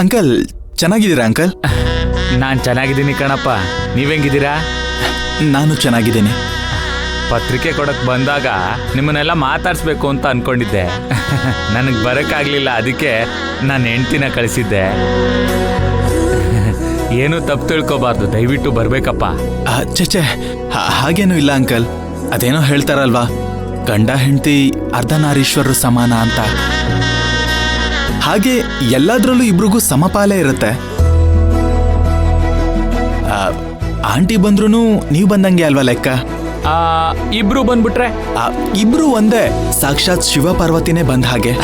Uncle ಚೆನ್ನಾಗಿದ್ದೀರಾ uncle? ನಾನ್ ಚೆನ್ನಾಗಿದ್ದೀನಿ ಕಣಪ್ಪ, ನೀವೆಂಗಿದ್ದೀರಾ? ನಾನು ಚೆನ್ನಾಗಿದ್ದೀನಿ. ಪತ್ರಿಕೆ ಕೊಡಕ್ ಬಂದಾಗ ನಿಮ್ಮನ್ನೆಲ್ಲ ಮಾತಾಡ್ಸ್ಬೇಕು ಅಂತ ಅನ್ಕೊಂಡಿದ್ದೆ. ನನಗ್ ಬರಕ್ಕಾಗ್ಲಿಲ್ಲ, ಅದಕ್ಕೆ ನಾನು ಹೆಂಡ್ತಿನ ಕಳಿಸಿದ್ದೆ. ಏನು ತಪ್ಪು ತಿಳ್ಕೊಬಾರ್ದು, ದಯವಿಟ್ಟು ಬರ್ಬೇಕಪ್ಪ. ಚೇಚೆ ಹಾಗೇನೂ ಇಲ್ಲ ಅಂಕಲ್. ಅದೇನೋ ಹೇಳ್ತಾರಲ್ವಾ, ಗಂಡ ಹೆಂಡತಿ ಅರ್ಧನಾರೀಶ್ವರರು ಸಮಾನ ಅಂತ. ಹಾಗೆ ಎಲ್ಲದ್ರಲ್ಲೂ ಇಬ್ರಿಗೂ ಸಮಪಾಲೇ ಇರುತ್ತೆ. ಆಂಟಿ ಬಂದ್ರೂ ನೀವು ಬಂದಂಗೆ ಅಲ್ವಾ ಲೆಕ್ಕ? ಇಬ್ರು ಬಂದ್ಬಿಟ್ರೆ ಇಬ್ರು ಒಂದೇ, ಸಾಕ್ಷಾತ್ ಶಿವ ಪಾರ್ವತಿನೇ ಬಂದ ಹಾಗೆ.